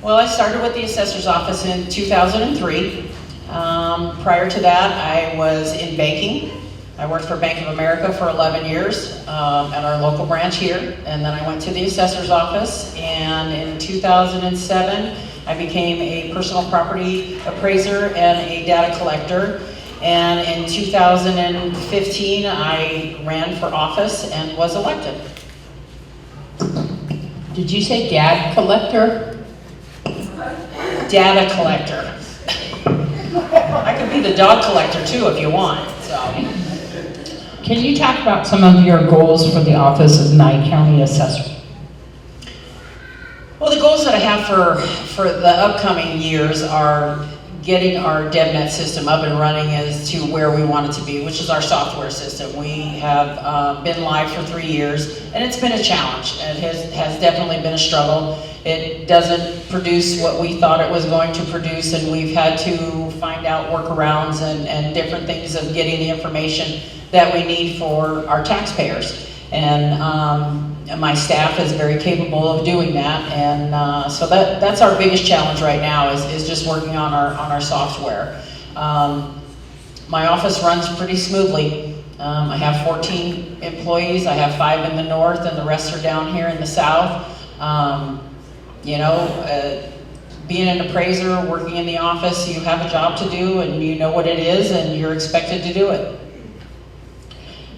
Well, I started with the assessor's office in 2003. Prior to that, I was in banking. I worked for Bank of America for 11 years at our local branch here, and then I went to the assessor's office, and in 2007, I became a personal property appraiser and a data collector, and in 2015, I ran for office and was elected. Did you say dad collector? Data collector. I could be the dog collector too if you want, so. Can you talk about some of your goals for the office as Nye County Assessor? Well, the goals that I have for the upcoming years are getting our DevNet system up and running as to where we want it to be, which is our software system. We have been live for 3 years, and it's been a challenge. It has definitely been a struggle. It doesn't produce what we thought it was going to produce, and we've had to find out workarounds and different things of getting the information that we need for our taxpayers. And my staff is very capable of doing that, and so that's our biggest challenge right now is just working on our software. My office runs pretty smoothly. I have 14 employees. I have 5 in the north, and the rest are down here in the south. Being an appraiser, working in the office, you have a job to do, and you know what it is, and you're expected to do it.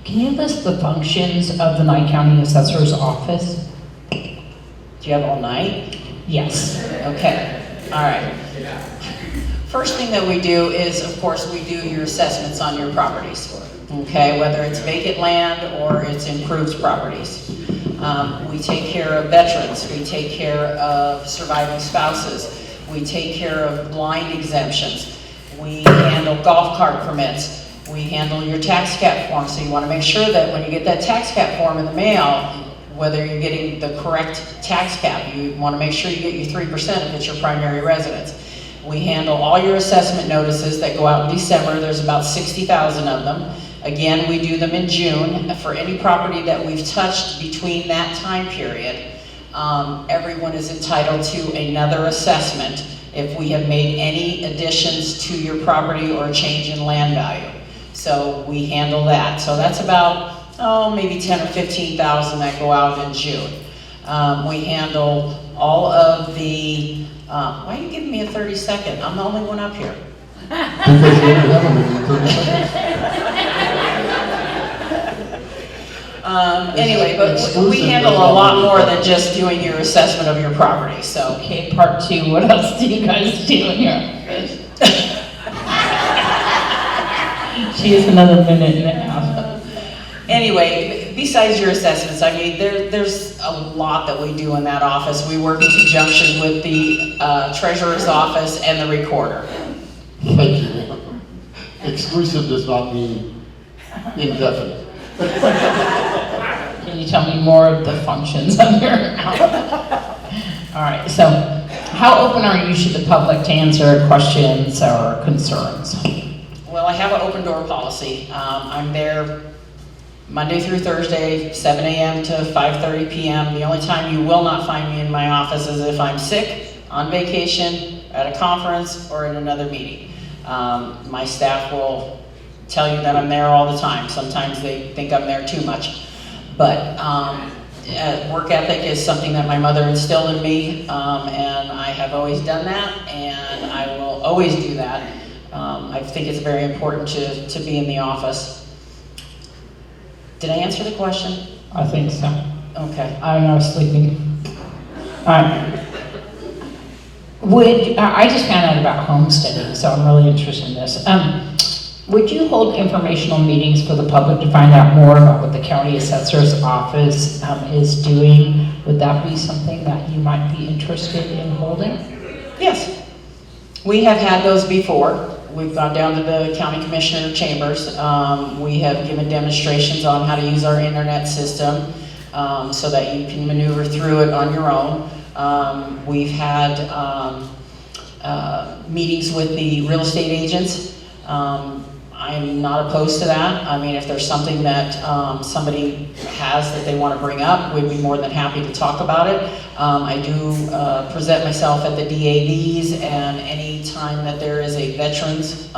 Can you list the functions of the Nye County Assessor's Office? Do you have all night? Yes. Okay, all right. First thing that we do is, of course, we do your assessments on your properties, okay, whether it's vacant land or it's improved properties. We take care of veterans, we take care of surviving spouses, we take care of blind exemptions, we handle golf cart permits, we handle your tax cap form, so you want to make sure that when you get that tax cap form in the mail, whether you're getting the correct tax cap, you want to make sure you get your 3% if it's your primary residence. We handle all your assessment notices that go out in December. There's about 60,000 of them. Again, we do them in June. For any property that we've touched between that time period, everyone is entitled to another assessment if we have made any additions to your property or a change in land value. So we handle that. So that's about, maybe 10 or 15,000 that go out in June. We handle all of the, why are you giving me a 30-second? I'm the only one up here. Because you only have a minute and 30 seconds. Anyway, but we handle a lot more than just doing your assessment of your property, so. Okay, part 2, what else do you guys do in your office? She has another minute and a half. Anyway, besides your assessments, I mean, there's a lot that we do in that office. We work in conjunction with the treasurer's office and the recorder. Thank you. Exclusive does not mean indefinite. Can you tell me more of the functions of your office? All right, so how open are you to the public to answer questions or concerns? Well, I have an open door policy. I'm there Monday through Thursday, 7 a.m. to 5:30 p.m. The only time you will not find me in my office is if I'm sick, on vacation, at a conference, or in another meeting. My staff will tell you that I'm there all the time. Sometimes they think I'm there too much. But work ethic is something that my mother instilled in me, and I have always done that, and I will always do that. I think it's very important to be in the office. Did I answer the question? I think so. Okay. I was sleeping. All right. I just found out about homesteading, so I'm really interested in this. Would you hold informational meetings for the public to find out more about what the county assessor's office is doing? Would that be something that you might be interested in holding? Yes. We have had those before. We've gone down to the county commissioner chambers. We have given demonstrations on how to use our internet system so that you can maneuver through it on your own. We've had I'm not opposed to that. I mean, if there's something that somebody has that they want to bring up, we'd be more than happy to talk about it. I do present myself at the DAVs, and any time that there is a veterans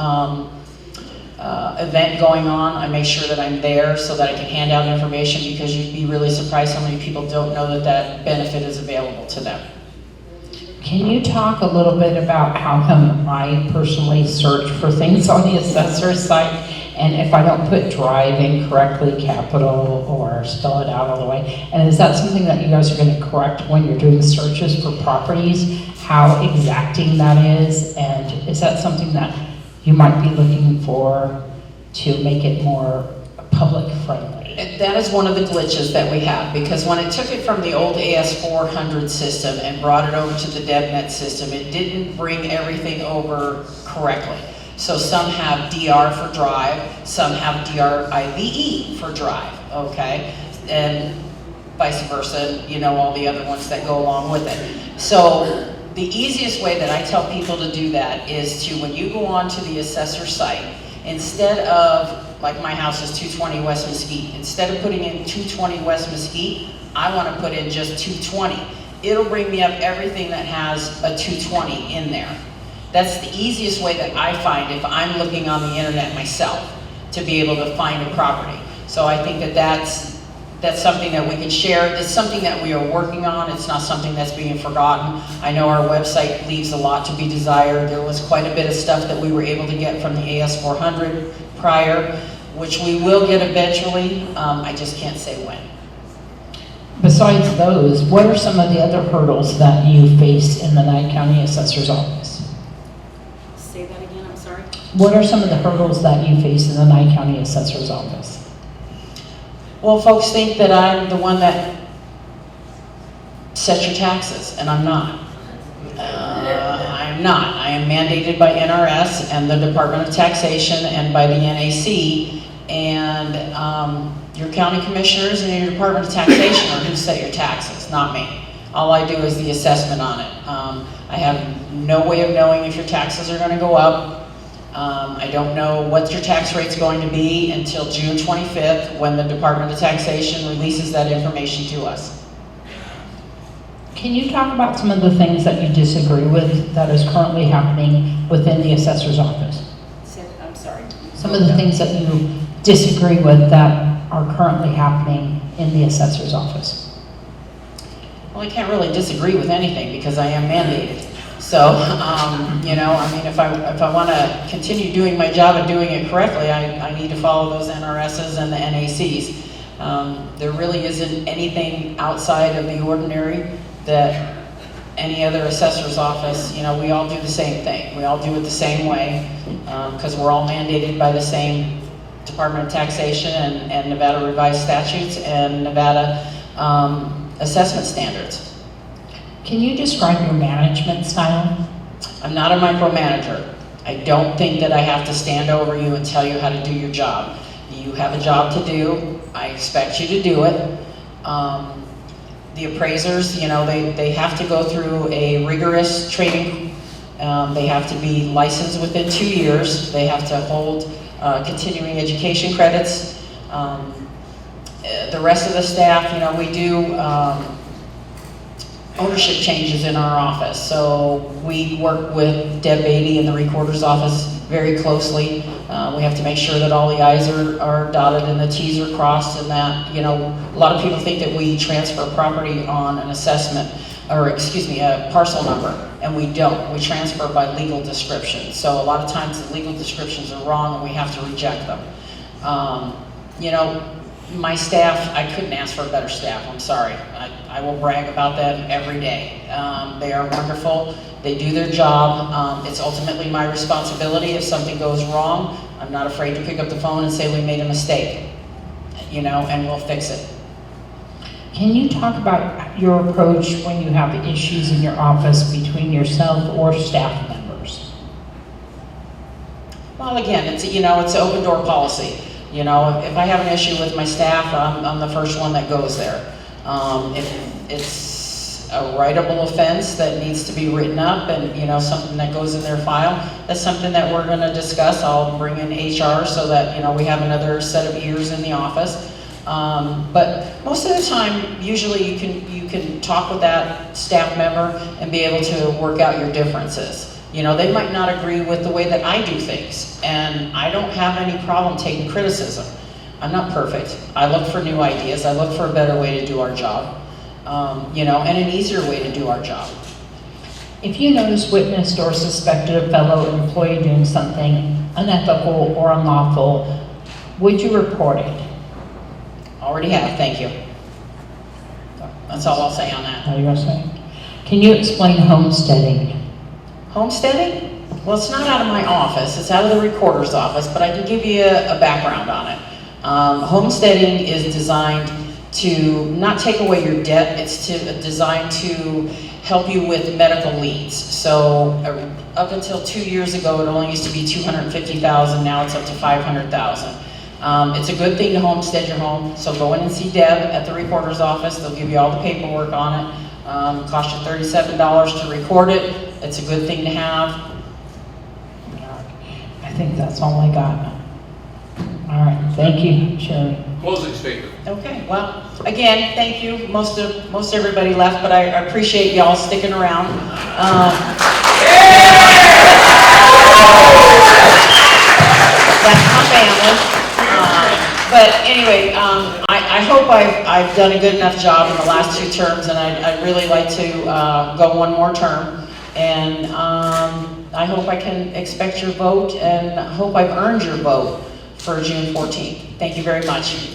event going on, I make sure that I'm there so that I can hand out information, because you'd be really surprised how many people don't know that that benefit is available to them. Can you talk a little bit about how come I personally search for things on the assessor site, and if I don't put drive in correctly, capital, or spell it out all the way, and is that something that you guys are going to correct when you're doing searches for properties, how exacting that is, and is that something that you might be looking for to make it more public friendly? That is one of the glitches that we have, because when it took it from the old AS400 system and brought it over to the DebNet system, it didn't bring everything over correctly. So some have DR for drive, some have DRIVE for drive, okay? And vice versa, you know, all the other ones that go along with it. So the easiest way that I tell people to do that is to, when you go onto the assessor site, instead of, like my house is 220 West Mesquite, instead of putting in 220 West Mesquite, I want to put in just 220. It'll bring me up everything that has a 220 in there. That's the easiest way that I find if I'm looking on the internet myself to be able to find a property. So I think that that's something that we can share. It's something that we are working on. It's not something that's being forgotten. I know our website leaves a lot to be desired. There was quite a bit of stuff that we were able to get from the AS400 prior, which we will get eventually. I just can't say when. Besides those, what are some of the other hurdles that you face in the Nye County Assessor's Office? Say that again, I'm sorry. What are some of the hurdles that you face in the Nye County Assessor's Office? Well, folks think that I'm the one that sets your taxes, and I'm not. I'm not. I am mandated by NRS and the Department of Taxation and by the NAC, and your county commissioners and your Department of Taxation are who set your taxes, not me. All I do is the assessment on it. I have no way of knowing if your taxes are going to go up. I don't know what your tax rate's going to be until June 25th, when the Department of Taxation releases that information to us. Can you talk about some of the things that you disagree with that is currently happening within the assessor's office? I'm sorry. Some of the things that you disagree with that are currently happening in the assessor's office? Well, I can't really disagree with anything because I am mandated. So, you know, I mean, if I want to continue doing my job and doing it correctly, I need to follow those NRSs and the NACs. There really isn't anything outside of the ordinary that any other assessor's office, you know, we all do the same thing. We all do it the same way because we're all mandated by the same Department of Taxation and Nevada revised statutes and Nevada assessment standards. Can you describe your management style? I'm not a micromanager. I don't think that I have to stand over you and tell you how to do your job. You have a job to do. I expect you to do it. The appraisers, you know, they have to go through a rigorous training. They have to be licensed within 2 years. They have to hold continuing education credits. The rest of the staff, you know, we do ownership changes in our office. So we work with Deb Beatty in the recorder's office very closely. We have to make sure that all the I's are dotted and the T's are crossed, and that, you know, a lot of people think that we transfer property on an assessment, or excuse me, a parcel number, and we don't. We transfer by legal description. So a lot of times the legal descriptions are wrong and we have to reject them. You know, my staff, I couldn't ask for a better staff, I'm sorry. I will brag about them every day. They are wonderful, they do their job. It's ultimately my responsibility. If something goes wrong, I'm not afraid to pick up the phone and say we made a mistake, you know, and we'll fix it. Can you talk about your approach when you have issues in your office between yourself or staff members? Well, again, it's, you know, it's an open door policy. You know, if I have an issue with my staff, I'm the first one that goes there. If it's it's a writable offense that needs to be written up and, you know, something that goes in their file, that's something that we're gonna discuss. I'll bring in HR so that, you know, we have another set of ears in the office. But most of the time, usually you can talk with that staff member and be able to work out your differences. You know, they might not agree with the way that I do things, and I don't have any problem taking criticism. I'm not perfect. I look for new ideas. I look for a better way to do our job, you know, and an easier way to do our job. If you noticed, witnessed, or suspected a fellow employee doing something unethical or unlawful, would you report it? Already have, thank you. That's all I'll say on that. What are you gonna say? Can you explain homesteading? Homesteading? Well, it's not out of my office, it's out of the recorder's office, but I can give you a background on it. Homesteading is designed to not take away your debt, it's designed to help you with medical needs. So up until 2 years ago, it only used to be $250,000, now it's up to $500,000. It's a good thing to homestead your home, so go in and see Deb at the recorder's office, they'll give you all the paperwork on it. Cost you $37 to record it, it's a good thing to have. I think that's all I got. All right, thank you, Sherry. Closing statement. Okay, well, again, thank you. Most everybody left, but I appreciate y'all sticking around. That's my family. But anyway, I hope I've done a good enough job in the last 2 terms, and I'd really like to go one more term. And I hope I can expect your vote, and hope I've earned your vote for June 14th. Thank you very much.